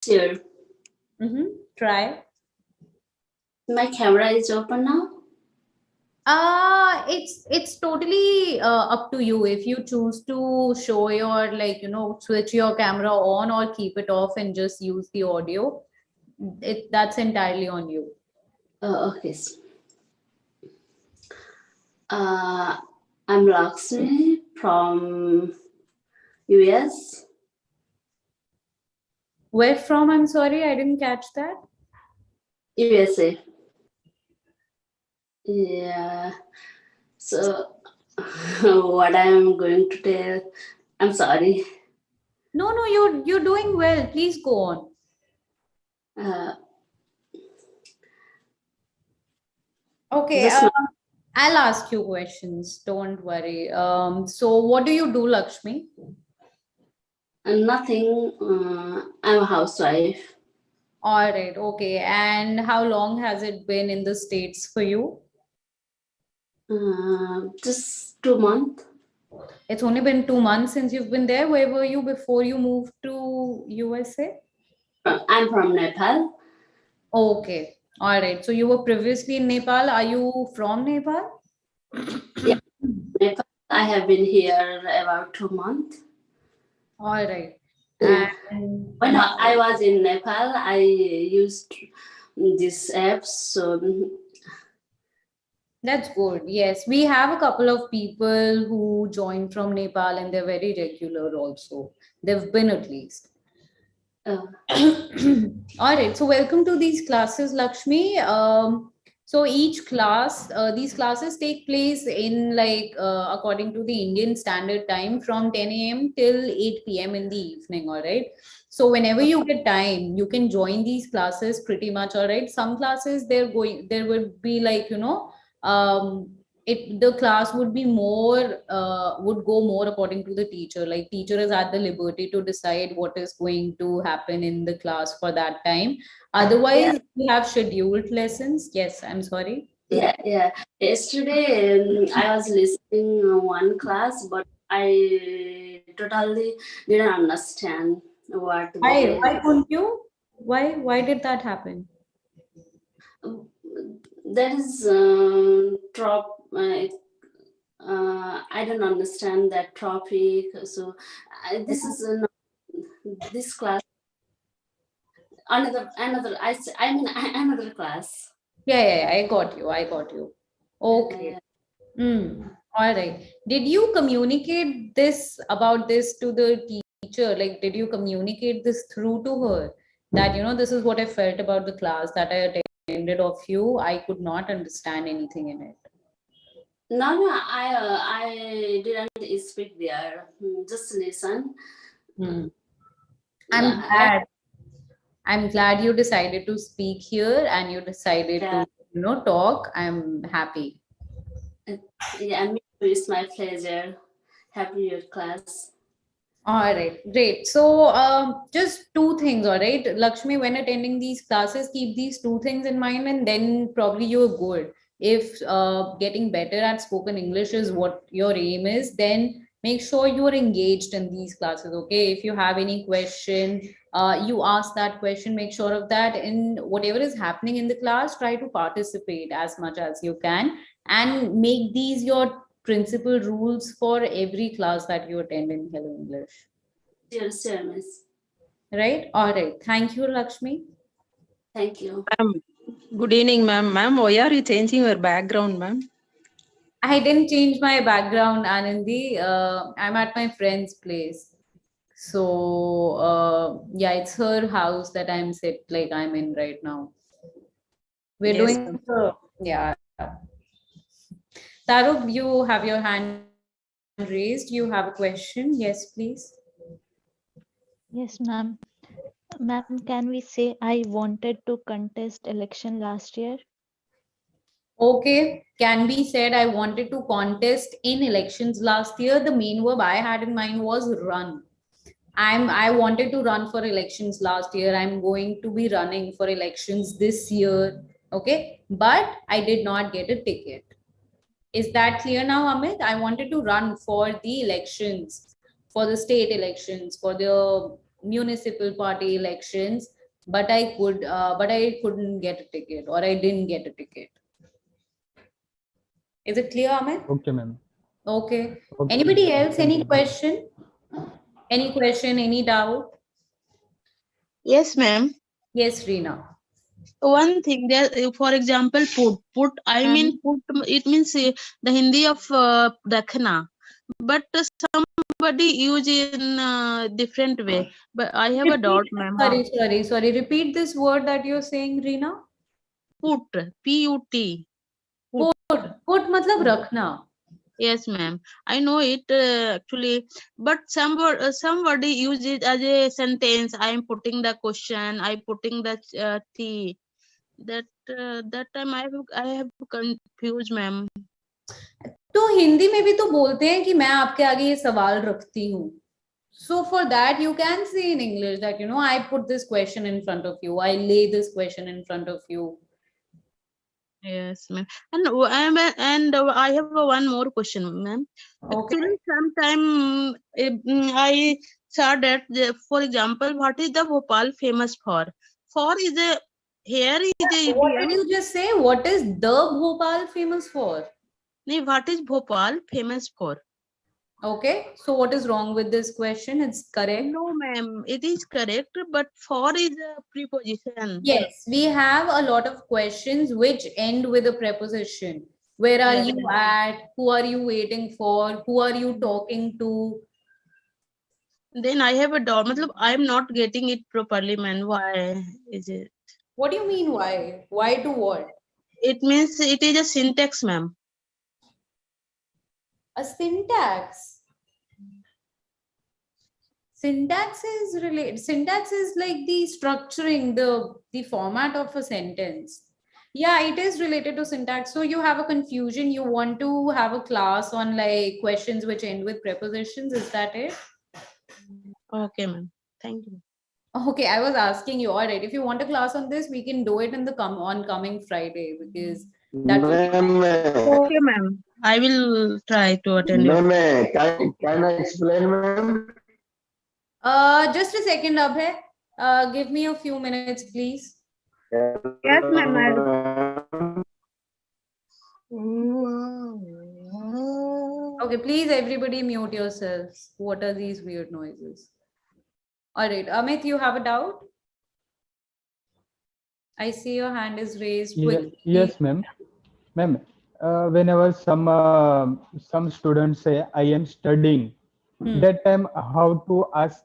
Sure. Try. My camera is open now. It's totally up to you. If you choose to show your, like, switch your camera on or keep it off and just use the audio, that's entirely on you. Okay. I'm Lakshmi from US. Where from? I'm sorry, I didn't catch that. USA. Yeah. So, what I'm going to tell, I'm sorry. No, you're doing well. Please go on. Uh, Okay, just I'll ask you questions. Don't worry. So what do you do, Lakshmi? nothing. I'm a housewife. All right, okay. And how long has it been in the States for you? Just 2 months. It's only been 2 months since you've been there. Where were you before you moved to USA? I'm from Nepal. Okay. All right. So you were previously in Nepal. Are you from Nepal? Yeah, Nepal. I have been here about 2 months. All right. Yeah. And When I was in Nepal, I used this app. So that's good. Yes, we have a couple of people who joined from Nepal and they're very regular also. They've been at least. uh, All right. So welcome to these classes, Lakshmi. So each class, these classes take place in, like, according to the Indian Standard Time from 10 a.m. till 8 p.m. in the evening. All right. So whenever you get time, you can join these classes pretty much. All right. Some classes there would be, like, the class would be more would go more according to the teacher. Like, teacher is at the liberty to decide what is going to happen in the class for that time. yeah, Otherwise, we have scheduled lessons. Yes, I'm sorry. yeah. Yesterday, I was listening one class, but I totally didn't understand what they. Why couldn't you? Why did that happen? That is drop. I don't understand that topic. So this is this class. Another. I mean another class. Yeah, I got you. I got you. Okay. All right. Did you communicate this to the teacher? Like, did you communicate this through to her that, this is what I felt about the class that I attended of you? I could not understand anything in it. No, I didn't speak there. Just listen. Hmm. I'm I, glad. I'm glad you decided to speak here and you decided yeah, to, talk. I'm happy. yeah, me too. It's my pleasure. Happy your class. All right, great. So, just two things, all right, Lakshmi, when attending these classes, keep these two things in mind, and then probably you're good. If getting better at spoken English is what your aim is, then make sure you're engaged in these classes, okay? If you have any question, you ask that question, make sure of that. In whatever is happening in the class, try to participate as much as you can and make these your principal rules for every class that you attend in Hello English. Sure, miss. Right? All right. Thank you, Lakshmi. Thank you. Ma'am, good evening, ma'am. Ma'am, why are you changing your background, ma'am? I didn't change my background, Anandi. I'm at my friend's place. So, yeah, it's her house that I'm in right now. We're Yes, doing, ma'am. yeah. Taruk, you have your hand raised. You have a question. Yes, please. Yes, ma'am. Ma'am, can we say I wanted to contest election last year? Okay, can be said I wanted to contest in elections last year. The main verb I had in mind was run. I wanted to run for elections last year. I'm going to be running for elections this year. Okay, but I did not get a ticket. Is that clear now, Amit? I wanted to run for the elections, for the state elections, for the municipal party elections, but I couldn't get a ticket, or I didn't get a ticket. Is it clear, Amit? Okay, ma'am. Okay. Okay, Anybody ma'am. else? Thank Any you. question? Any question? Any doubt? Yes, ma'am. Yes, Reena. One thing there, for example, put. I mean, put. It means the Hindi of rakhna, but somebody use in different way. But I have a doubt, ma'am. How Sorry. Repeat this word that you're saying, Reena. put? P-U-T. Put matlab rakhna. Yes, ma'am. I know it actually, but somebody use it as a sentence. I am putting the question. I putting the T. That time I have confused, ma'am. तो हिंदी में भी तो बोलते हैं कि मैं आपके आगे ये सवाल रखती हूँ. So for that you can say in English that I put this question in front of you. I lay this question in front of you. Yes, ma'am. And I have one more question, ma'am. Okay. Actually, sometime I saw that, for example, what is the Bhopal famous for? For is a here is a What did you just say? What is the Bhopal famous for? no, what is Bhopal famous for? Okay. So what is wrong with this question? It's correct. No, ma'am, it is correct, but for is a preposition. Yes, we have a lot of questions which end with a preposition. Where are Yes. you at? Who are you waiting for? Who are you talking to? Then I have a doubt. Matlab, I am not getting it properly, man. Why is it? What do you mean why? Why to what? It means it is a syntax, ma'am. A syntax. Syntax is like the structuring, the format of a sentence. Yeah, it is related to syntax. So you have a confusion. You want to have a class on like questions which end with prepositions. Is that it? Okay, ma'am. Thank you. Okay, I was asking you. All right, if you want a class on this, we can do it in the coming Friday, because that will be Okay, ma'am. I will try to attend your. Can I explain, ma'am? just a second, Abhay. Give me a few minutes, please. Yes, ma'am. Okay, please, everybody mute yourselves. What are these weird noises? All right, Amit, you have a doubt? I see your hand is raised. Quickly. Yes, ma'am. Ma'am, whenever some students say I am studying, that time how to ask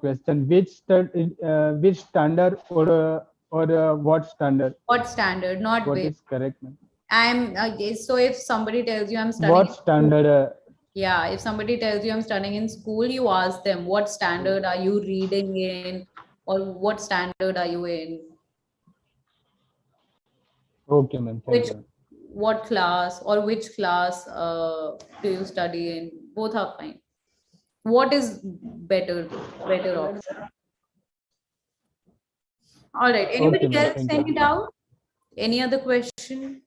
question, which standard or what standard? What standard? Not What which. is correct, ma'am? I'm so if somebody tells you I'm studying What in school- standard? yeah, if somebody tells you I'm studying in school, you ask them what standard are you reading in, or what standard are you in? Okay, ma'am. Thank Which you. what class, or which class do you study in? Both are fine. What is better option? All right. Anybody Okay, ma'am. else? Thank you. Any doubt? Any other question?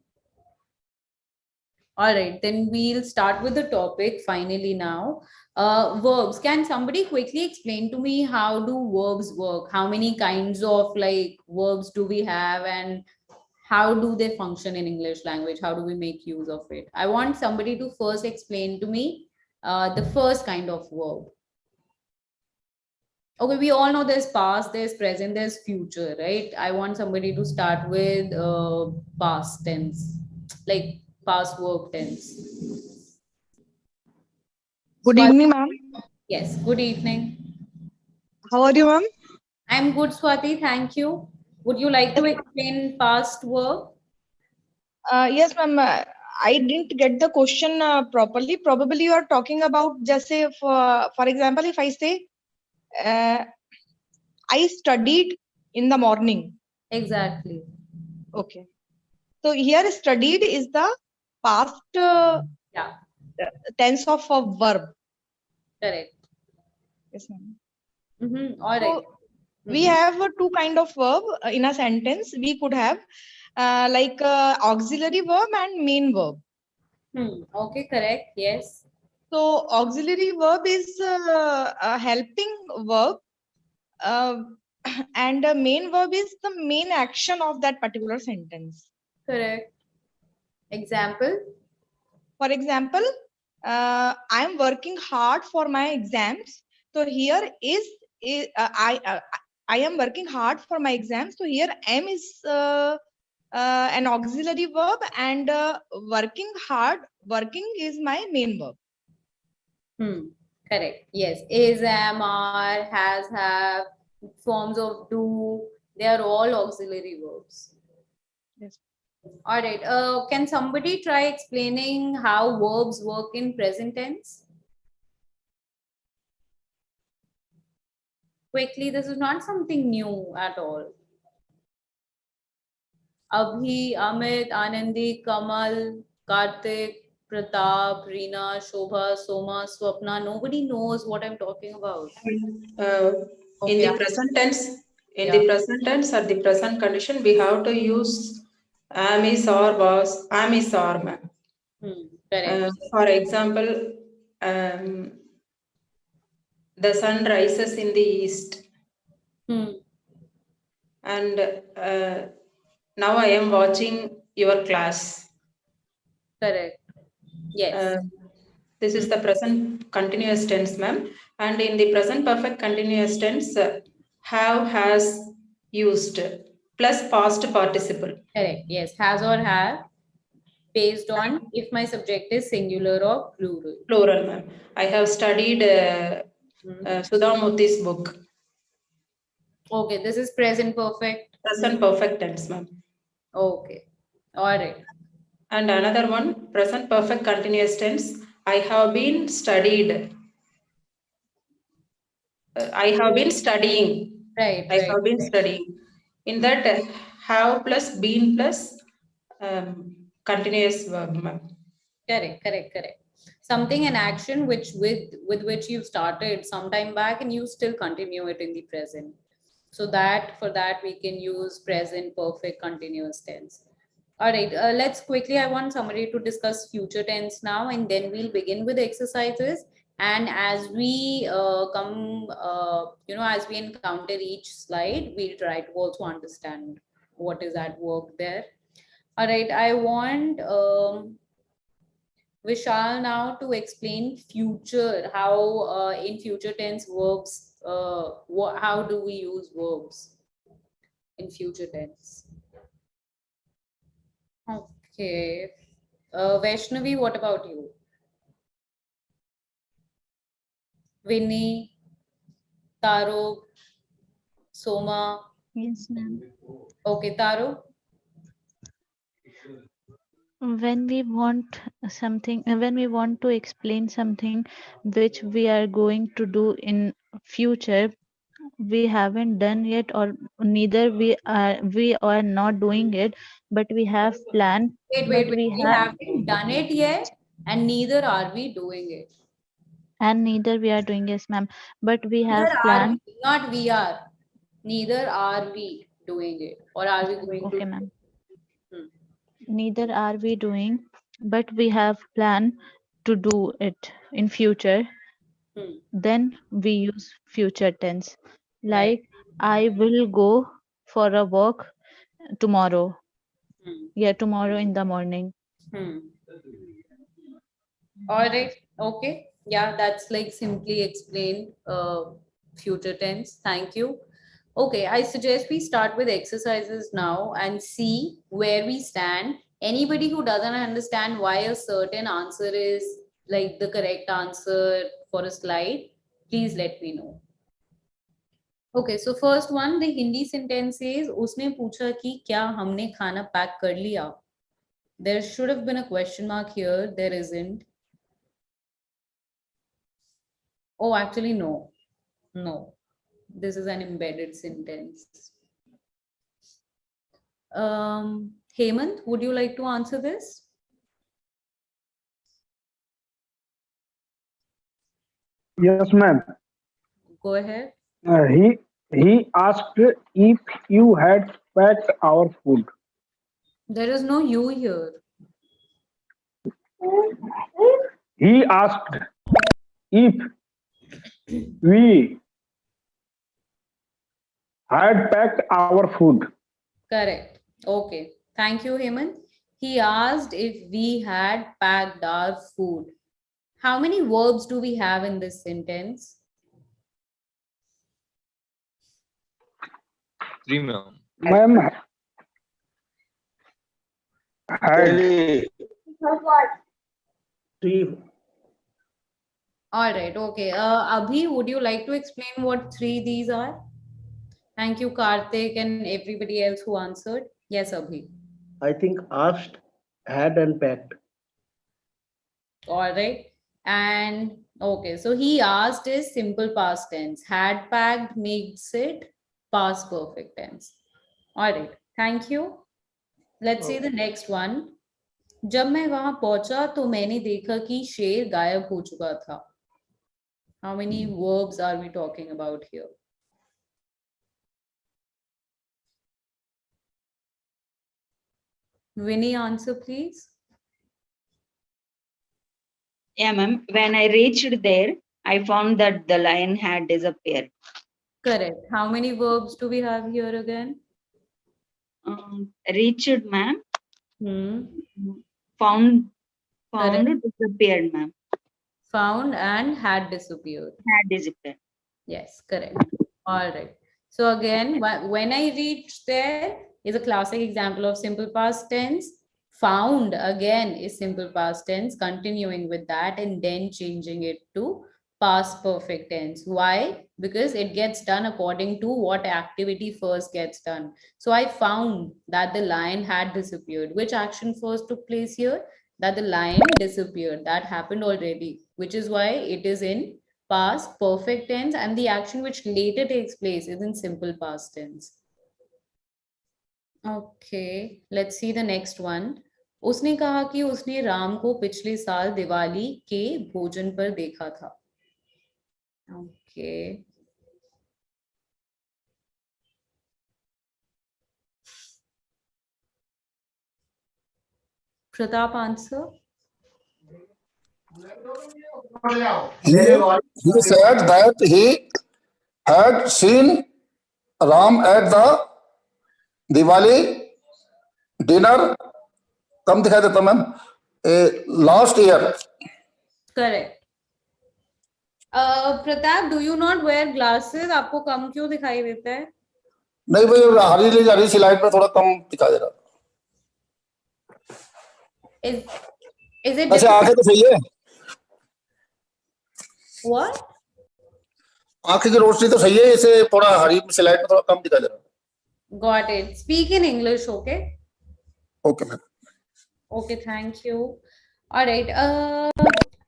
All right, then we'll start with the topic finally now. Verbs. Can somebody quickly explain to me how do verbs work? How many kinds of like verbs do we have, and how do they function in English language? How do we make use of it? I want somebody to first explain to me the first kind of verb. Okay, we all know there's past, there's present, there's future, right? I want somebody to start with past tense, like past verb tense. Good evening, ma'am. Yes, good evening. How are you, ma'am? I'm good, Swati. Thank you. Would you like to explain past verb? Yes, ma'am. I didn't get the question properly. Probably you are talking about just say, for example, if I say, I studied in the morning. Exactly. Okay. So here studied is the past Yeah, tense of a verb. correct. Yes, ma'am. All right. So we have two kind of verb in a sentence. We could have like auxiliary verb and main verb. Okay, correct. Yes. So auxiliary verb is a helping verb and the main verb is the main action of that particular sentence. Correct. Example? For example, I am working hard for my exams. So here I am working hard for my exams. So here am is an auxiliary verb, and working is my main verb. Correct. Yes. Is, am, are, has, have, forms of do, they are all auxiliary verbs. Yes. All right. Can somebody try explaining how verbs work in present tense? Quickly, this is not something new at all. Abhi, Amit, Anandi, Kamal, Karthik, Pratap, Reena, Shobha, Soma, Swapna. Nobody knows what I'm talking about. In the present tense, the present tense or the present condition, we have to use am, is, or, was, am, is, or, ma'am. Correct. For example, the sun rises in the east. And now I am watching your class. Correct. Yes. This is the present continuous tense, ma'am. And in the present perfect continuous tense, have, has used plus past participle. Correct. Yes. Has or have based on if my subject is singular or plural. Plural, ma'am. I have studied Sudha Murthy's book. Okay. This is present perfect. Present perfect tense, ma'am. Okay. All right. And another one, present perfect continuous tense. I have been studied. I have been studying. Right. I have been studying. In that, have plus been plus continuous verb, ma'am. Correct. Something, an action which with which you started some time back and you still continue it in the present. So that for that we can use present perfect continuous tense. All right, let's quickly, I want somebody to discuss future tense now, and then we'll begin with exercises. And as we as we encounter each slide, we'll try to also understand what is at work there. All right, I want Vishal now to explain future, how in future tense verbs, how do we use verbs in future tense? Okay. Vaishnavi, what about you? Vinny, Taro, Soma. Yes, ma'am. Okay, Taro. When we want something, when we want to explain something which we are going to do in future, we haven't done yet, or neither we are not doing it, but we have planned. Wait. We haven't done it yet, and neither are we doing it. And neither we are doing, yes, ma'am. But we have Neither planned. not we are. Neither are we doing it, or are we going to? Okay, ma'am. Neither are we doing, but we have planned to do it in future. Then we use future tense. Like, I will go for a walk tomorrow. Yeah, tomorrow in the morning. All right. Okay. Yeah, that's like simply explained future tense. Thank you. Okay, I suggest we start with exercises now and see where we stand. Anybody who doesn't understand why a certain answer is like the correct answer for a slide, please let me know. Okay, so first one, the Hindi sentence is उसने पूछा कि क्या हमने खाना pack कर लिया? There should have been a question mark here. There isn't. Oh, actually, no. No. This is an embedded sentence. Hemant, would you like to answer this? Yes, ma'am. Go ahead. He asked if you had packed our food. There is no you here. He asked if we had packed our food. Correct. Okay. Thank you, Hemant. He asked if we had packed our food. How many verbs do we have in this sentence? 3, ma'am. Ma'am, had Three. All right. Okay. Abhi, would you like to explain what 3 these are? Thank you, Karthik, and everybody else who answered. Yes, Abhi. I think asked, had, and packed. All right. And okay, so he asked is simple past tense. Had packed makes it past perfect tense. All right. Thank you. Let's see the next one. जब मैं वहां पहुंचा तो मैंने देखा कि शेर गायब हो चुका था. How many verbs are we talking about here? Winnie, answer please. Yeah, ma'am. When I reached there, I found that the lion had disappeared. Correct. How many verbs do we have here again? Reached, ma'am. Correct. Found, disappeared, ma'am. Found and had disappeared. Had disappeared. Yes, correct. All right. So again, when I reached there is a classic example of simple past tense. Found again is simple past tense, continuing with that and then changing it to past perfect tense. Why? Because it gets done according to what activity first gets done. So I found that the lion had disappeared. Which action first took place here? That the lion disappeared. That happened already, which is why it is in past perfect tense, and the action which later takes place is in simple past tense. Okay, let's see the next one. उसने कहा कि उसने राम को पिछले साल दिवाली के भोजन पर देखा था. Okay. Pratap, answer. He said that he had seen Ram at the Diwali dinner. कम दिखाई देता ma'am? Last year. Correct. Pratap, do you not wear glasses? आपको कम क्यों दिखाई देता है? नहीं भाई, हरी सी लाइट में थोड़ा कम दिखाई दे रहा. Is it? अच्छा, आंखें तो सही है. What? आंखें की रोशनी तो सही है, इसे थोड़ा हरी सी लाइट में थोड़ा कम दिखाई दे रहा. Got it. Speak in English, okay? Okay, ma'am. Okay, thank you. All right.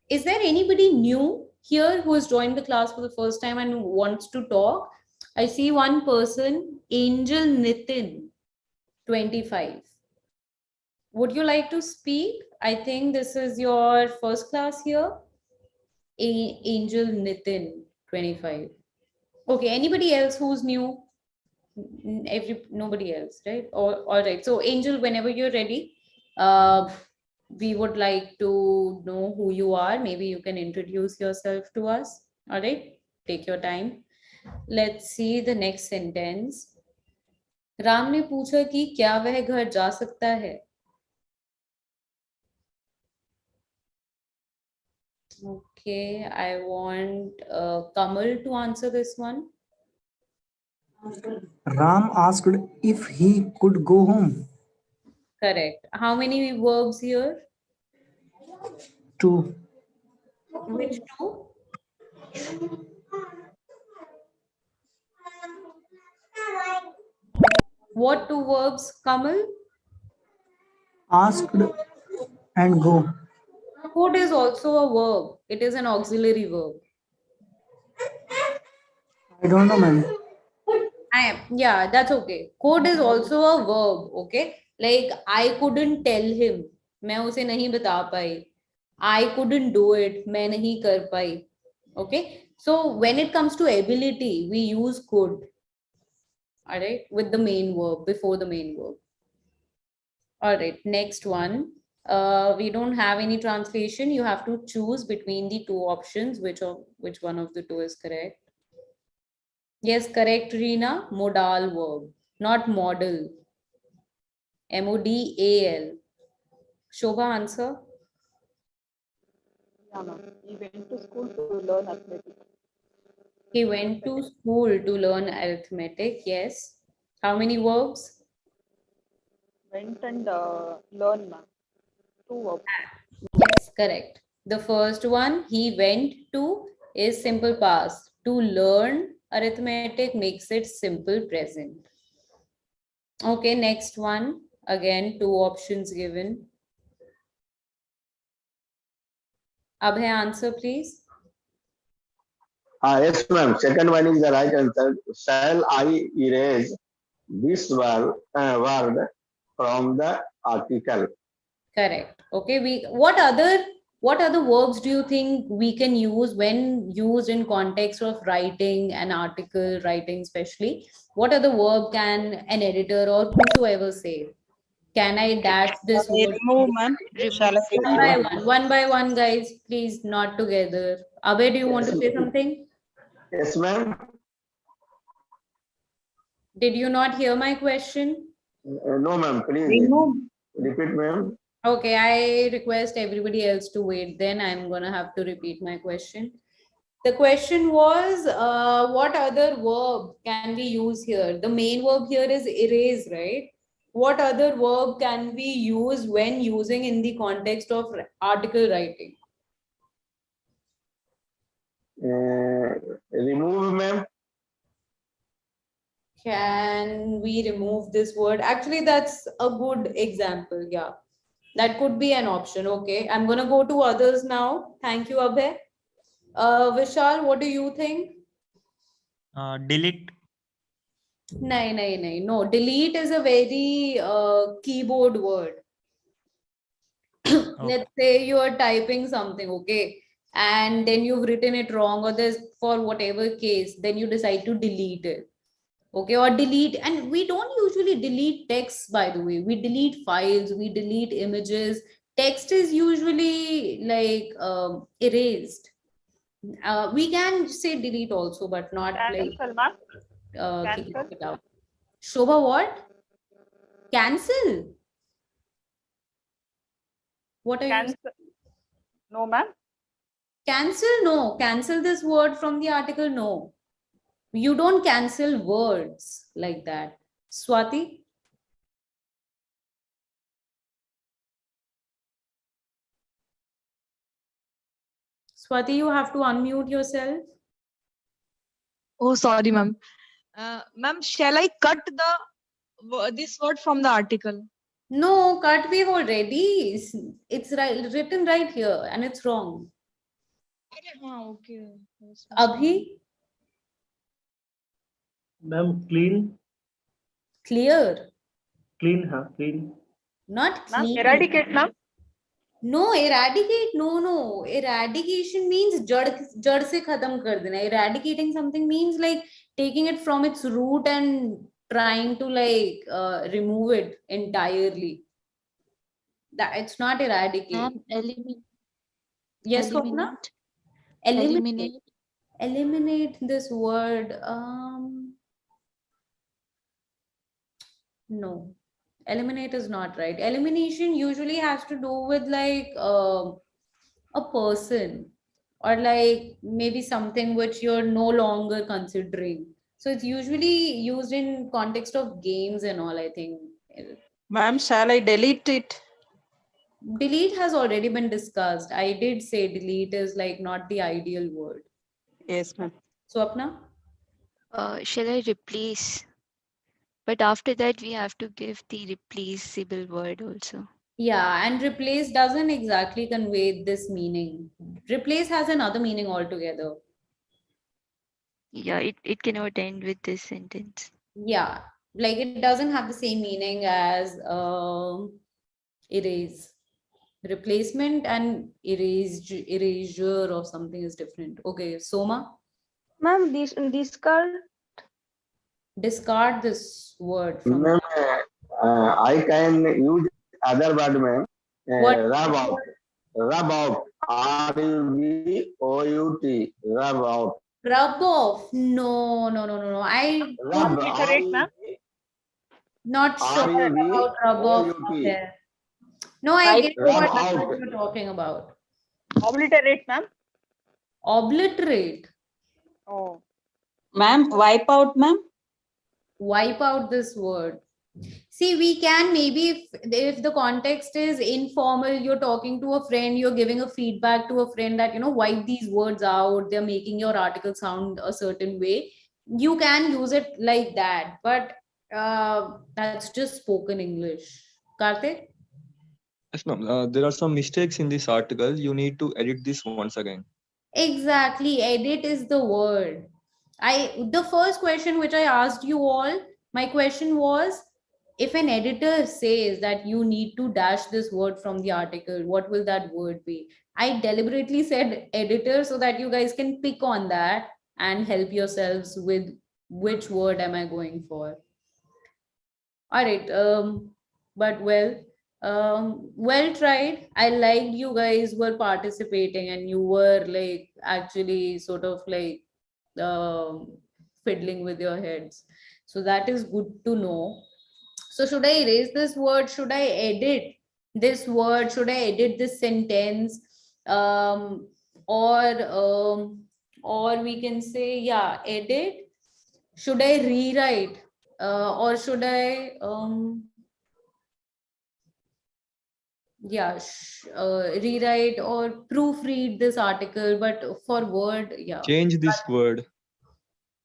Is there anybody new here who has joined the class for the first time and wants to talk? I see one person, Angel Nitin, 25. Would you like to speak? I think this is your first class here. Angel Nitin, 25. Okay, anybody else who's new? Nobody else, right? All right. So Angel, whenever you're ready, we would like to know who you are. Maybe you can introduce yourself to us. All right, take your time. Let's see the next sentence. Ram ने पूछा कि क्या वह घर जा सकता है? Okay, I want Kamal to answer this one. Ram asked if he could go home. Correct. How many verbs here? 2. Which 2? What 2 verbs, Kamal? Asked and go. Could is also a verb. It is an auxiliary verb. I don't know, ma'am. Yeah, that's okay. Could is also a verb, okay? Like, I couldn't tell him. मैं उसे नहीं बता पाई. I couldn't do it. मैं नहीं कर पाई. Okay? So, when it comes to ability, we use could. All right? With the main verb, before the main verb. All right, next one. We don't have any translation. You have to choose between the 2 options, which one of the 2 is correct. Yes, correct, Reena. Modal verb, not model. MODAL. Shobha, answer. Yeah, ma'am. He went to school to learn arithmetic. He went to school to learn arithmetic. Yes. How many verbs? Went and learn, ma'am. 2 verbs. Yes, correct. The first one, he went to, is simple past. To learn arithmetic makes it simple present. Okay, next one. Again, two options given. Abhay, answer please. Yes, ma'am. Second one is the right answer. Shall I erase this word from the article? Correct. Okay, what other verbs do you think we can use when used in context of writing an article, writing especially? What other verb can an editor or whosoever say? Can I dash this word? Remove, ma'am. Shall I One by remove? one by one, guys, please, not together. Abhay, do you want to say something? Yes, ma'am. Did you not hear my question? No, ma'am. Please Remove. repeat, ma'am. Okay, I request everybody else to wait. Then I'm gonna have to repeat my question. The question was, what other verb can we use here? The main verb here is erase, right? What other verb can we use when using in the context of article writing? Remove, ma'am. Can we remove this word? Actually, that's a good example. Yeah, that could be an option. Okay, I'm gonna go to others now. Thank you, Abhay. Vishal, what do you think? Delete. No. Delete is a very keyboard word. Let's say you are typing something, okay, and then you've written it wrong, or there's for whatever case, then you decide to delete it. Okay, or delete, and we don't usually delete text, by the way. We delete files, we delete images. Text is usually like erased. We can say delete also, but not Cancel, ma'am. like keep Cancel. it out. Shobha, what? Cancel? What are you? Cancel. No, ma'am. Cancel? No. Cancel this word from the article? No. You don't cancel words like that. Swati? Swati, you have to unmute yourself. Oh, sorry, ma'am. Ma'am, shall I cut this word from the article? No, cut we've already. It's right, written right here and it's wrong. Okay. Abhi? Ma'am, clean. Clear. Clean, huh? Clean. Not Ma'am, clean. eradicate, ma'am. No, eradicate. No. Eradication means jad se khatam kar dena. Eradicating something means like taking it from its root and trying to like remove it entirely. That it's not eradicate. Ma'am, eliminate. Yes, Swapna? Eliminate. Eliminate this word. No. Eliminate is not right. Elimination usually has to do with like a person, or like maybe something which you're no longer considering. So it's usually used in context of games and all, I think. Ma'am, shall I delete it? Delete has already been discussed. I did say delete is like not the ideal word. Yes, ma'am. Swapna? Shall I replace? But after that, we have to give the replaceable word also. Yeah, and replace doesn't exactly convey this meaning. Replace has another meaning altogether. Yeah, it cannot end with this sentence. Yeah, like it doesn't have the same meaning as erase. Replacement and erasure or something is different. Okay, Soma? Ma'am, discard. Discard this word from. Ma'am, I can use other word, ma'am. What? Rub out. Rub out. RUBOUT. Rub out. Rub off. No. I Rub. Obliterate, ma'am. not sure about rub off RUBOUT. there. No, I Wipe, get Rub what out. you're talking about. obliterate, ma'am. Obliterate. Oh, Ma'am, wipe out, ma'am. Wipe out this word. See, we can maybe if the context is informal, you're talking to a friend, you're giving a feedback to a friend that, wipe these words out, they're making your article sound a certain way. You can use it like that, but that's just spoken English. Karthik? Yes, ma'am. There are some mistakes in this article. You need to edit this once again. Exactly, edit is the word. The first question which I asked you all, my question was, if an editor says that you need to dash this word from the article, what will that word be? I deliberately said editor so that you guys can pick on that and help yourselves with which word am I going for. All right, but well tried. I liked you guys were participating and you were like actually sort of like fiddling with your heads. So that is good to know. So should I erase this word? Should I edit this word? Should I edit this sentence? Um, or we can say, yeah, edit. Should I rewrite? Or should I rewrite or proofread this article, but for word, yeah. Change this word.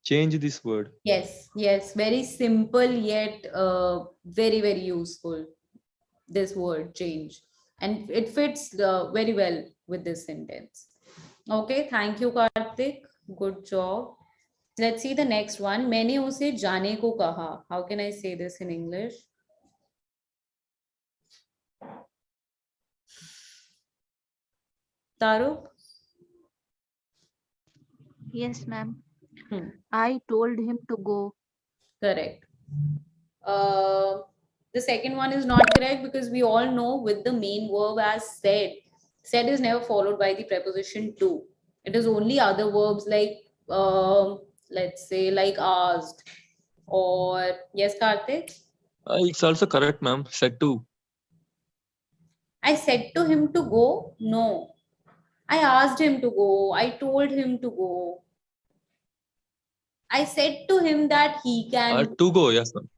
Change this word. Yes, very simple yet very, very useful. This word change, and it fits very well with this sentence. Okay, thank you, Karthik. Good job. Let's see the next one. मैंने उसे जाने को कहा. How can I say this in English? Taruk? Yes, ma'am. I told him to go. Correct. The second one is not correct because we all know with the main verb as said. Said is never followed by the preposition to. It is only other verbs like, let's say, like asked or, yes, Karthik? It's also correct, ma'am. Said to. I said to him to go. No. I asked him to go. I told him to go. I said to him that he can. To go, yes, ma'am.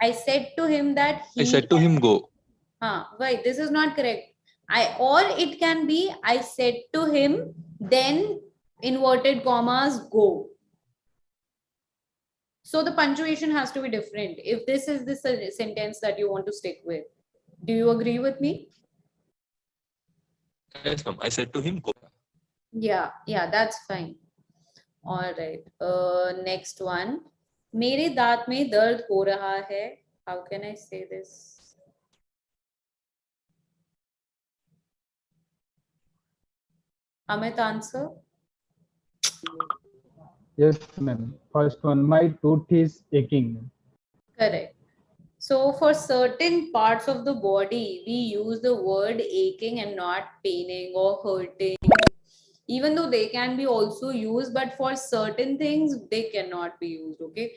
I said to him that he. I said to him go. Wait, this is not correct. Or it can be I said to him, then inverted commas go. So the punctuation has to be different if this is the sentence that you want to stick with. Do you agree with me? Yes, ma'am. I said to him go. Yeah, that's fine. All right. Next one. मेरे दांत में दर्द हो रहा है. How can I say this? Amit, answer. Yes, ma'am. First one, my tooth is aching. Correct. So for certain parts of the body, we use the word aching and not paining or hurting. Even though they can be also used, but for certain things, they cannot be used, okay?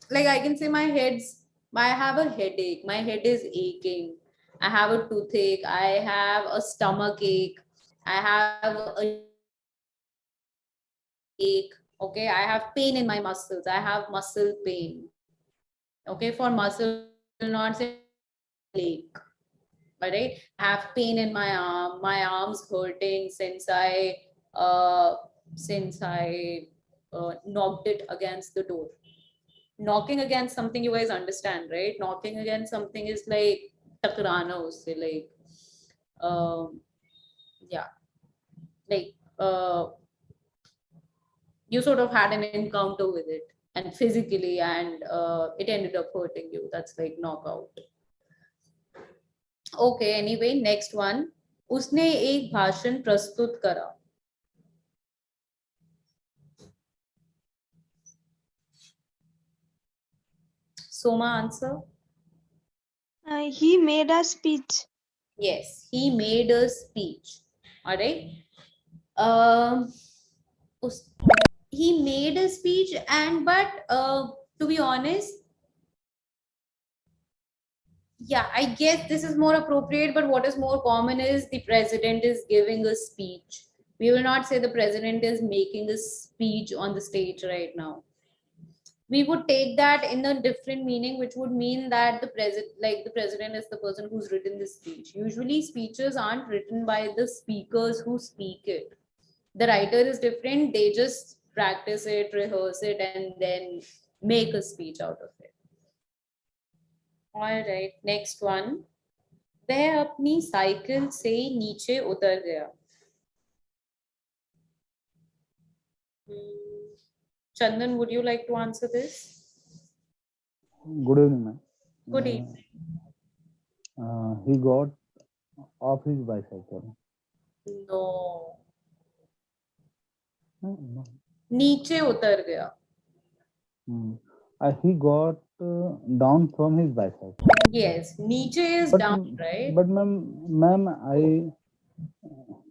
Like I can say I have a headache, my head is aching. I have a toothache, I have a stomach ache, I have a ache, okay? I have pain in my muscles, I have muscle pain. Okay, for muscle, not say ache. All right, I have pain in my arm. My arm's hurting since I knocked it against the door. Knocking against something, you guys understand, right? Knocking against something is like takrana usse, like like you sort of had an encounter with it and physically, and it ended up hurting you. That's like knockout. Okay, anyway, next one. उसने एक भाषण प्रस्तुत करा. Soma, answer. He made a speech. Yes, he made a speech. All right. He made a speech, and but to be honest, yeah, I guess this is more appropriate, but what is more common is the president is giving a speech. We will not say the president is making a speech on the stage right now. We would take that in a different meaning, which would mean that the president is the person who's written the speech. Usually speeches aren't written by the speakers who speak it. The writer is different. They just practice it, rehearse it, and then make a speech out of it. All right, next one. वह अपनी cycle से नीचे उतर गया. Chandan, would you like to answer this? Good evening, ma'am. Good evening. He got off his bicycle. No. No. नीचे उतर गया. He got down from his bicycle. Yes, नीचे is But, down, right? But ma'am,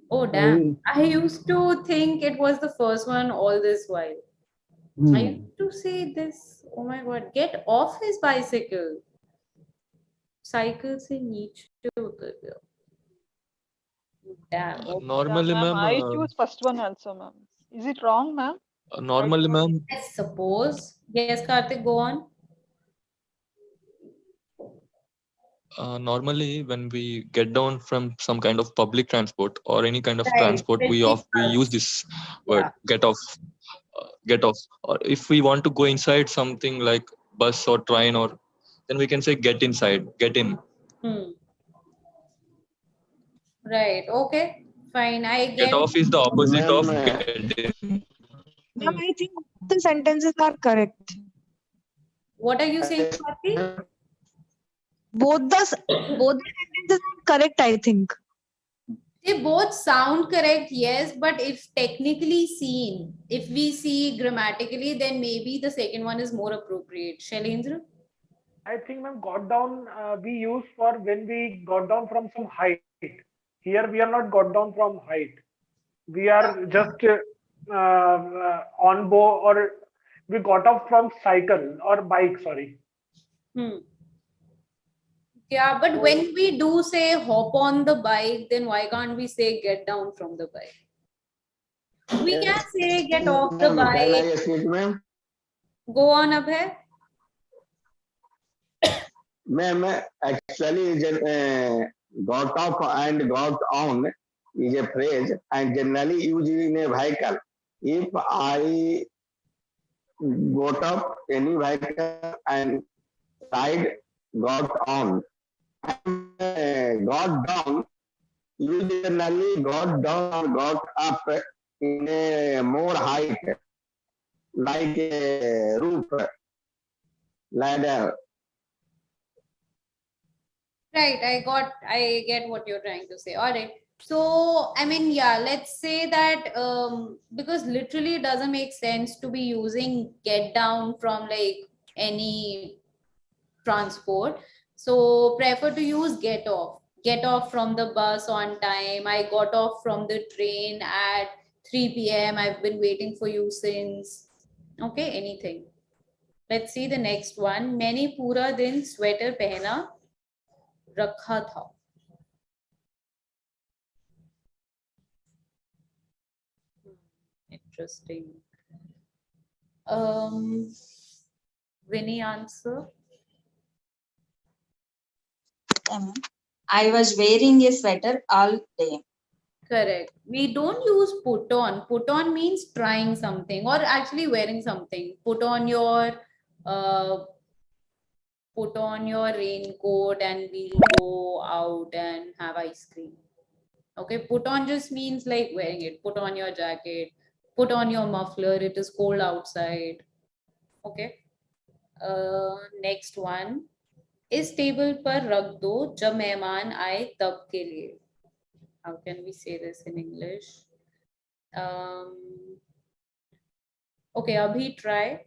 Oh damn! I used to think it was the first one all this while. I used to say this. Oh my god! Get off his bicycle. Cycle से नीचे उतर गया. Damn. Normally, Yeah, ma'am, I ma'am. choose first one also, ma'am. Is it wrong, ma'am? Normally, ma'am. I suppose. Yes, Karthik, go on. Normally, when we get down from some kind of public transport or any kind of Right. transport, we use this word, get off. Get off. Or if we want to go inside something like bus or train, or then we can say get inside, get in. Right. Okay. Fine. I Get off is the opposite of Ma'am, get in. Ma'am, I think the sentences are correct. What are you saying, Karthik? Both the sentences are correct, I think. They both sound correct, yes, but if technically seen, if we see grammatically, then maybe the second one is more appropriate. Shailendra? I think, ma'am, got down we use for when we got down from some height. Here we are not got down from height. We are just on board, or we got off from cycle or bike, sorry. Yeah, but when we do say hop on the bike, then why can't we say get down from the bike? We can say get off the Can I bike. speak, ma'am? Go on, Abhay. Ma'am, actually, got off and got on is a phrase and generally used in a vehicle. If I got up any vehicle and ride got on, and got down, you generally got down or got up in a more height, like a roof, ladder. Right, I get what you're trying to say. All right. So, I mean, yeah, let's say that because literally it doesn't make sense to be using get down from like any transport. So, prefer to use get off. Get off from the bus on time. I got off from the train at 3 p.m. I've been waiting for you since. Okay, anything. Let's see the next one. मैंने पूरा दिन sweater पहना रखा था. Interesting. Vinny, answer. I was wearing a sweater all day. Correct. We don't use put on. Put on means trying something or actually wearing something. Put on your raincoat and we'll go out and have ice cream. Okay, put on just means like wearing it. Put on your jacket, put on your muffler, it is cold outside. Okay. Next one. इस table पर रख दो जब मेहमान आए तब के लिए. How can we say this in English? Okay, Abhi, try.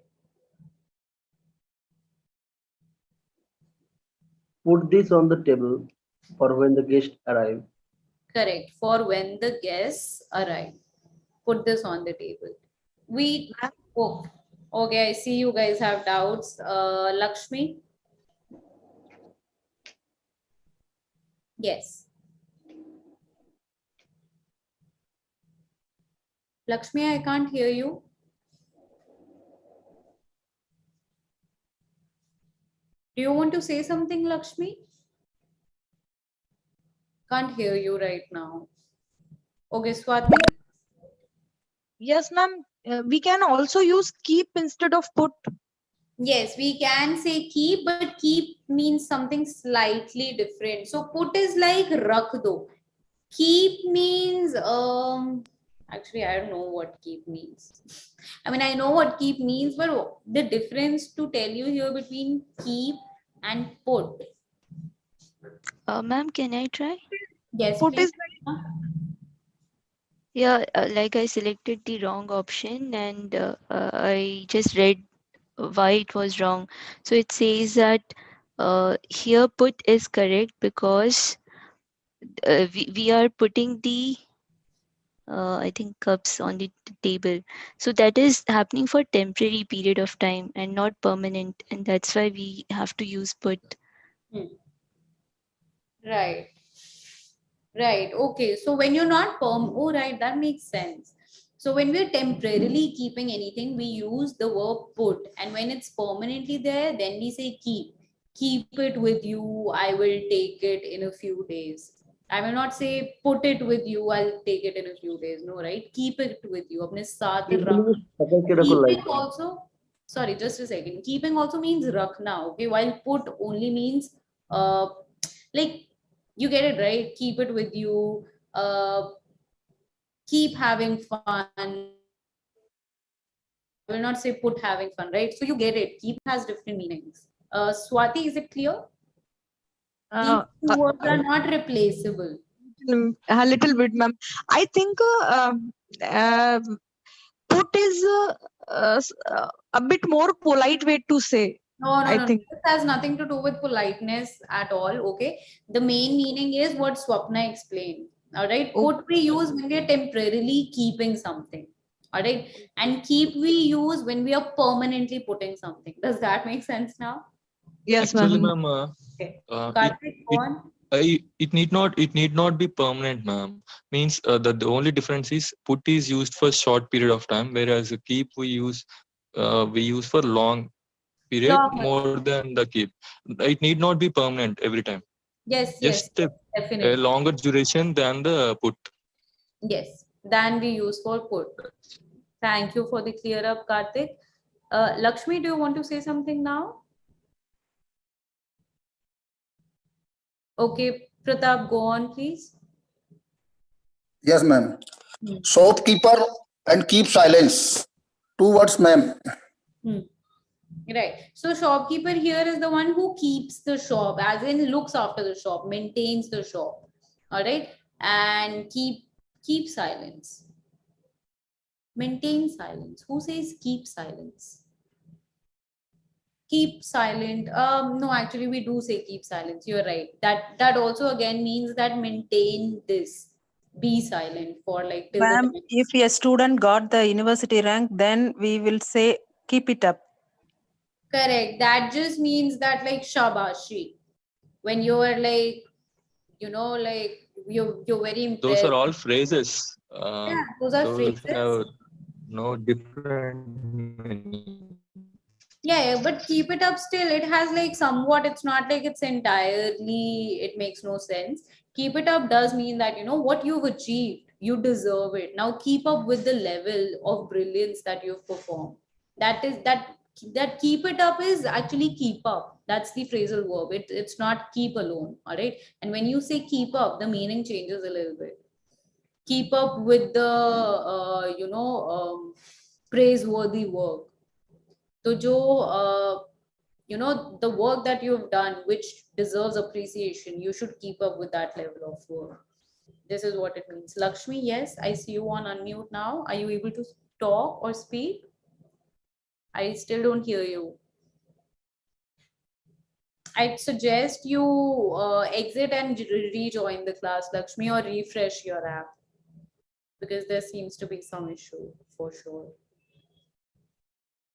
Put this on the table for when the guests arrive. Correct. For when the guests arrive. Put this on the table. We, oh, okay, I see you guys have doubts. Lakshmi? Yes. Lakshmi, I can't hear you. Do you want to say something, Lakshmi? Can't hear you right now. Okay, Swati? Yes, ma'am. We can also use keep instead of put. Yes, we can say keep, but keep means something slightly different. So put is like rakh do. Keep means actually I don't know what keep means. I mean I know what keep means, but the difference to tell you here between keep and put. Ma'am, can I try? Yes, Put please. is like, Yeah, like I selected the wrong option and I just read why it was wrong. So it says that here put is correct because we are putting the I think cups on the table. So that is happening for temporary period of time and not permanent, and that's why we have to use put. Right. Right. Okay. So when you're not oh, right, that makes sense. So when we're temporarily keeping anything, we use the verb put. And when it's permanently there, then we say keep. Keep it with you. I will take it in a few days. I will not say put it with you. I'll take it in a few days. No, right? Keep it with you. अपने साथ रख. Keeping also, sorry, just a second. Keeping also means rakhna. Okay, while put only means like you get it right. Keep it with you. Keep having fun. I will not say put having fun, right? So you get it. Keep has different meanings. Swati, is it clear? These two words are not replaceable. a little bit, ma'am. I think put is a bit more polite way to say. No, no, I no. think. This has nothing to do with politeness at all. Okay. The main meaning is what Swapna explained. All right. Put we use when we are temporarily keeping something. All right. And keep we use when we are permanently putting something. Does that make sense now? Yes, Actually, ma'am. ma'am, Okay. it, Karthik, go it, on. it need not be permanent, ma'am. Means the only difference is put is used for short period of time, whereas keep we use for long period more than the keep. It need not be permanent every time. Yes, yes, Just a definitely. longer duration than the put. Yes. Than we use for put. Thank you for the clear up, Karthik. Lakshmi, do you want to say something now? Okay, Pratap, go on, please. Yes, ma'am. Shopkeeper and keep silence. Two words, ma'am. Right. So shopkeeper here is the one who keeps the shop, as in looks after the shop, maintains the shop. All right. And keep silence. Maintain silence. Who says keep silence? Keep silent. No, actually, we do say keep silence. You're right. That also again means that maintain this. Be silent for like till the Ma'am, time. if a student got the university rank, then we will say keep it up. Correct. That just means that like shabashi. When you are like, like you're very Those impressed. are all phrases. Yeah, those are Those phrases. have no different meaning. Yeah, but keep it up still. It has like somewhat, it's not like it's entirely, it makes no sense. Keep it up does mean that, what you've achieved, you deserve it. Now keep up with the level of brilliance that you've performed. That keep it up is actually keep up. That's the phrasal verb. It's not keep alone. All right. And when you say keep up, the meaning changes a little bit. Keep up with the, praiseworthy work. So, the work that you've done, which deserves appreciation, you should keep up with that level of work. This is what it means. Lakshmi, yes, I see you on unmute now. Are you able to talk or speak? I still don't hear you. I'd suggest you exit and rejoin the class, Lakshmi, or refresh your app because there seems to be some issue for sure.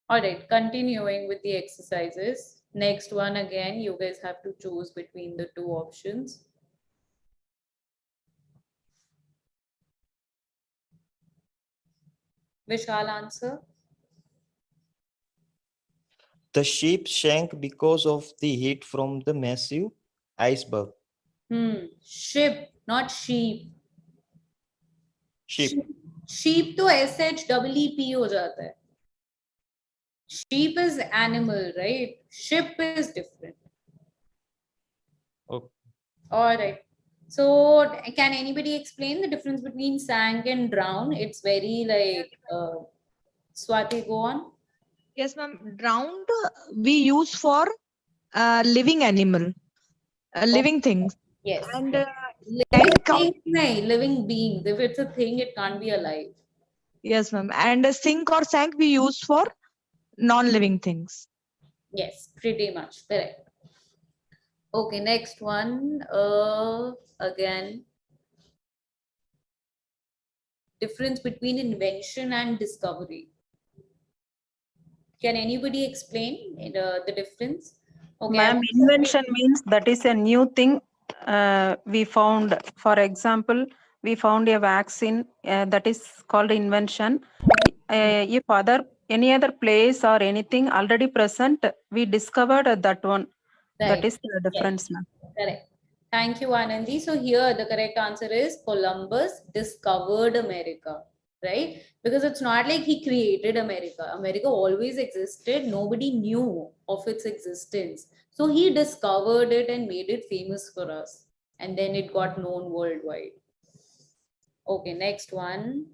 All right, continuing with the exercises. Next one again, you guys have to choose between the two options. Vishal, answer. The ship sank because of the heat from the massive iceberg. Ship, not sheep. Ship. Sheep तो SHEEP हो जाता है. Sheep is animal, right? Ship is different. Okay. All right. So can anybody explain the difference between sank and drown? It's very like Swati, go on. Yes, ma'am. Drowned we use for living animal, living things. Yes. And Living things, nahi, living beings. If it's a thing, it can't be alive. yes, ma'am. And sink or sank we use for non-living things. Yes, pretty much correct. Okay, next one. Again, difference between invention and discovery. Can anybody explain the difference? Okay, Ma'am, invention means that is a new thing we found. For example, we found a vaccine that is called invention. If any other place or anything already present, we discovered that one. Right. That is the difference, Yes. ma'am. Correct. Thank you, Anandi. So here the correct answer is Columbus discovered America, right? Because it's not like he created America. America always existed. Nobody knew of its existence. So he discovered it and made it famous for us. And then it got known worldwide. Okay, next one.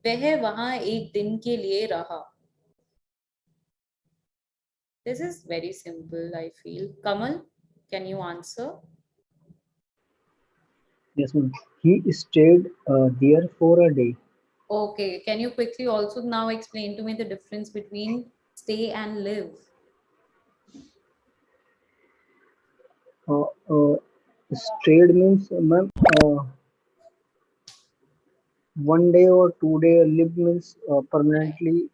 वह वहां एक दिन के लिए रहा. This is very simple, I feel. Kamal, can you answer? Yes, ma'am. He stayed there for a day. Okay, can you quickly also now explain to me the difference between stay and live? Stayed means, ma'am, 1 day or 2 day. Live means permanently.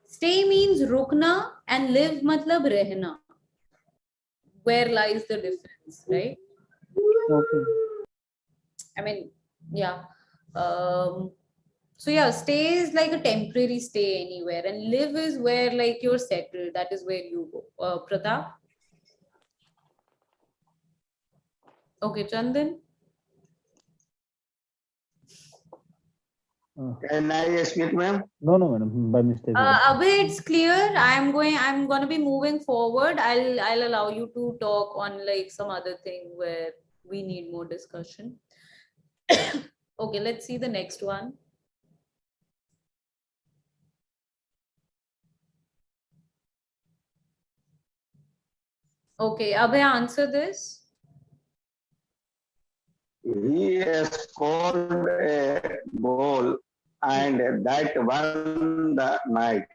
Stay means rukna and live matlab rehna. Where lies the difference, right? Okay. I mean, yeah. So yeah, stay is like a temporary stay anywhere, and live is where like you're settled. That is where you go. Pratap. Okay, Chandan. Can I speak, ma'am? No, madam, by mistake. Abhay, it's clear. I'm gonna be moving forward. I'll allow you to talk on like some other thing where we need more discussion. Okay, let's see the next one. Okay, Abhay, answer this. He scored a goal and that won the match.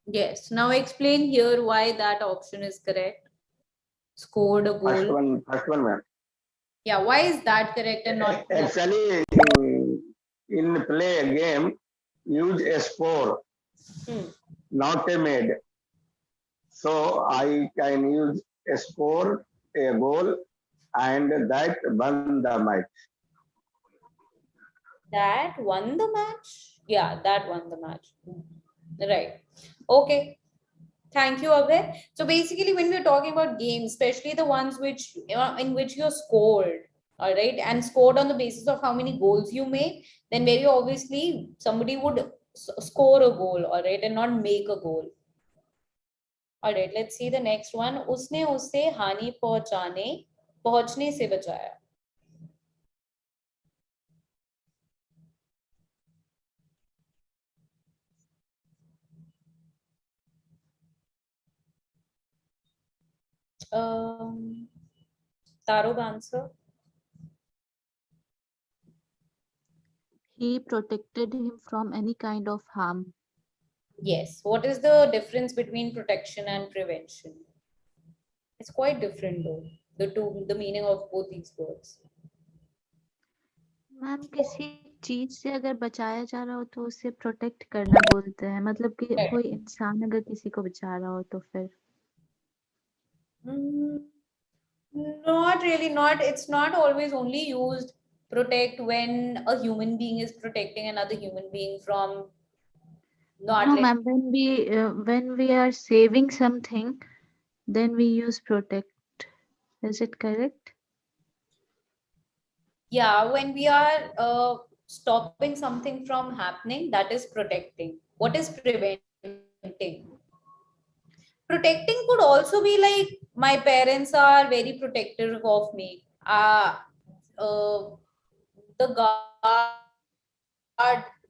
Yes. Now explain here why that option is correct. Scored a goal. First one, ma'am. Yeah, why is that correct and not? Actually, in play a game, use a score, not a made. So I can use a score, a goal, and that won the match. That won the match? Yeah, that won the match. Right. Okay. Thank you, Abhay. So basically, when we're talking about games, especially the ones which in which you're scored, all right, and scored on the basis of how many goals you make, then very obviously somebody would score a goal, all right, and not make a goal. All right, let's see the next one. उसने उसे हानि पहुंचने से बचाया. Tarub, answer. He protected him from any kind of harm. Yes. What is the difference between protection and prevention? It's quite different though. The meaning of both these words. Ma'am किसी चीज से अगर बचाया जा रहा हो तो उसे प्रोटेक्ट करना बोलते हैं, मतलब कि कोई इंसान अगर किसी को बचा रहा हो तो फिर Not really, not, it's not always only used protect when a human being is protecting another human being from not no letting. ma'am, when we are saving something, then we use protect. Is it correct? Yeah, when we are stopping something from happening, that is protecting. What is preventing? Protecting could also be like my parents are very protective of me.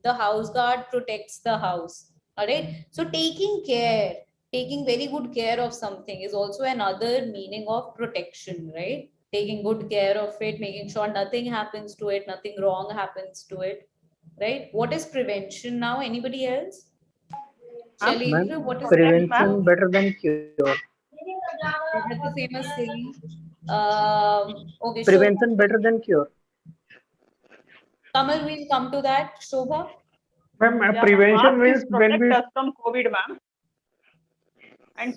The house guard protects the house. All right. So taking very good care of something is also another meaning of protection, right? Taking good care of it, making sure nothing happens to it, nothing wrong happens to it, right? What is prevention now? Anybody else? Shailendra, what is Prevention better than cure. that's the same as saying. Okay, Prevention better than cure. Kamal, we'll come to that. Shobha? Ma'am, Yeah, prevention mask means is when protect we us from COVID, ma'am. And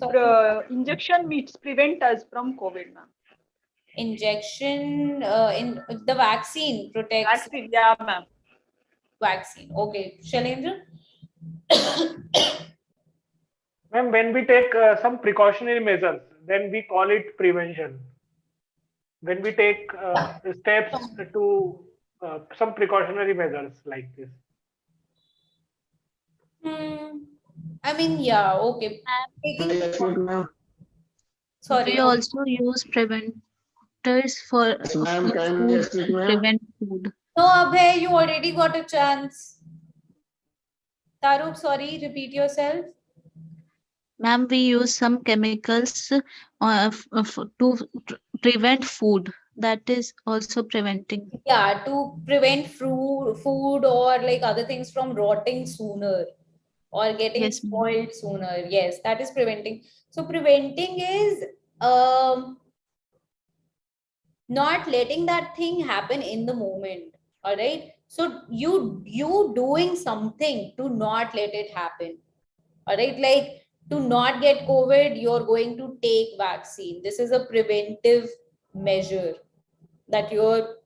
injection means prevent us from COVID, ma'am. Injection in the vaccine protects. Vaccine, yeah, ma'am. Vaccine. Okay, Shailendra? ma'am, when we take some precautionary measures, then we call it prevention. When we take steps to some precautionary measures like this. I mean, yeah, okay. Sorry. We also use preventers for food to prevent food. No, Abhay, you already got a chance. Taruk, sorry, repeat yourself. Ma'am, we use some chemicals to prevent food. That is also preventing. Yeah, to prevent food or like other things from rotting sooner or getting spoiled sooner. Yes, that is preventing. So preventing is not letting that thing happen in the moment. All right. So you doing something to not let it happen. All right, like to not get COVID, you're going to take vaccine. This is a preventive measure that you're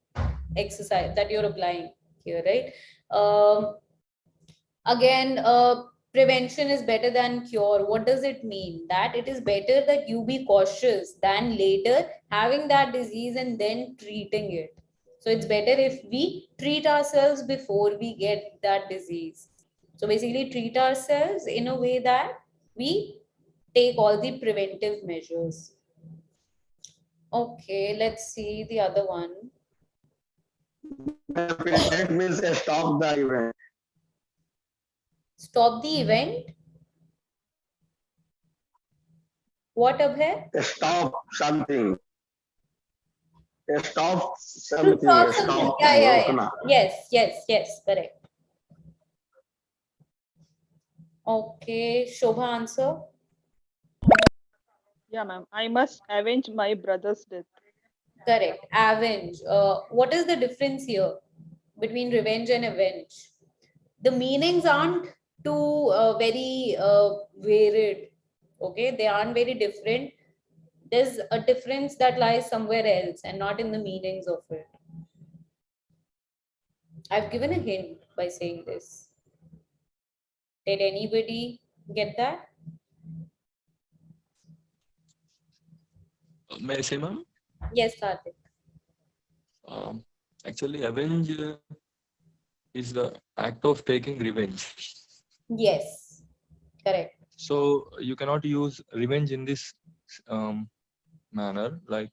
applying here, right? Again, prevention is better than cure. What does it mean? That it is better that you be cautious than later having that disease and then treating it. So it's better if we treat ourselves before we get that disease. So basically treat ourselves in a way that we take all the preventive measures. Okay, let's see the other one. Prevent means stop the event. Stop the event? What, Abhay? Stop something. Stop To something. stop something. Stop. Yeah. Yes, correct. Okay, Shobha, answer. Yeah, ma'am. I must avenge my brother's death. Correct. Avenge. What is the difference here between revenge and avenge? The meanings aren't too very varied. Okay, they aren't very different. There's a difference that lies somewhere else and not in the meanings of it. I've given a hint by saying this. Did anybody get that? May I say, ma'am? Yes, Karthik. Actually, avenge is the act of taking revenge. Yes, correct. So you cannot use revenge in this manner. Like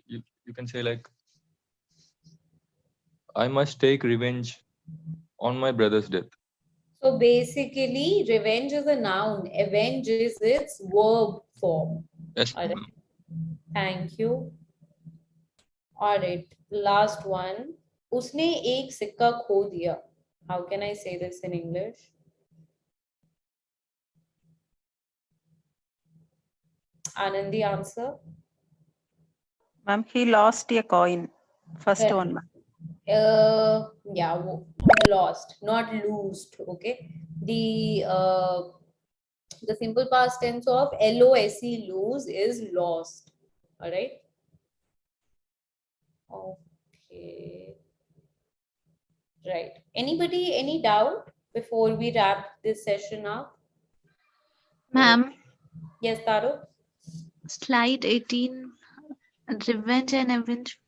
you can say like, I must take revenge on my brother's death. So basically, revenge is a noun. Avenge is its verb form. Yes, All right. Thank you. All right. Last one. उसने एक सिक्का खो दिया. How can I say this in English? Anandi, answer. Ma'am, he lost a coin. First Correct. one, ma'am. Yeah, lost, not loosed. Okay. The simple past tense of LOSE, lose, is lost. All right. Okay. Right. Anybody, any doubt before we wrap this session up? Ma'am, Yes, Taro? slide 18, revenge and avenge.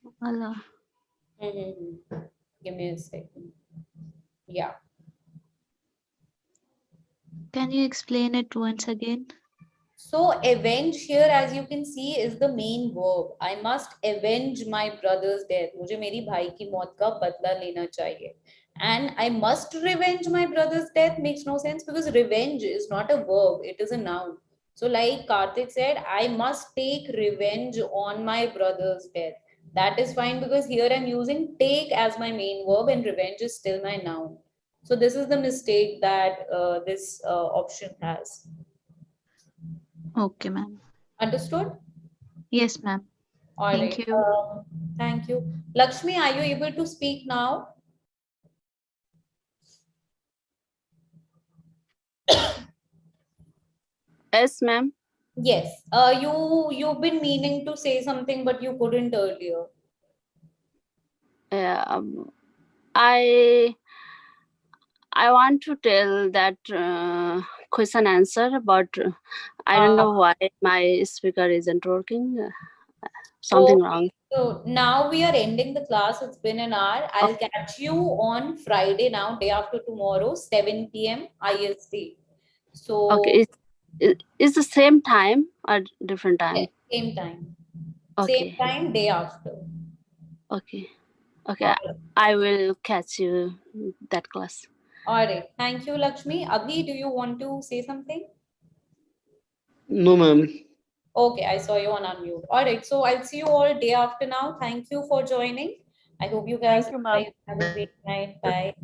Give me a second. Yeah. Can you explain it once again? So avenge here, as you can see, is the main verb. I must avenge my brother's death. मुझे मेरी भाई की मौत का बदला लेना चाहिए. And I must revenge my brother's death makes no sense because revenge is not a verb, it is a noun. So like Karthik said, I must take revenge on my brother's death. That is fine because here I'm using take as my main verb and revenge is still my noun. So this is the mistake that this option has. Okay, ma'am. Understood? Yes, ma'am. All Thank right. you. Thank you. Lakshmi, are you able to speak now? Yes, ma'am. Yes. You've been meaning to say something, but you couldn't earlier. I want to tell that question answer, but I don't know why my speaker isn't working. Something wrong. So now we are ending the class. It's been an hour. I'll catch you on Friday now, day after tomorrow, 7 p.m. IST. So Okay, it's the same time or different time? yes, same time. Okay. Same time, day after. Okay. Okay. I will catch you that class. All right. Thank you, Lakshmi. Abhi, do you want to say something? No, ma'am. Okay, I saw you on unmute. All right, so I'll see you all day after now. Thank you for joining. I hope you guys Thank you, ma'am. have a great night. Bye.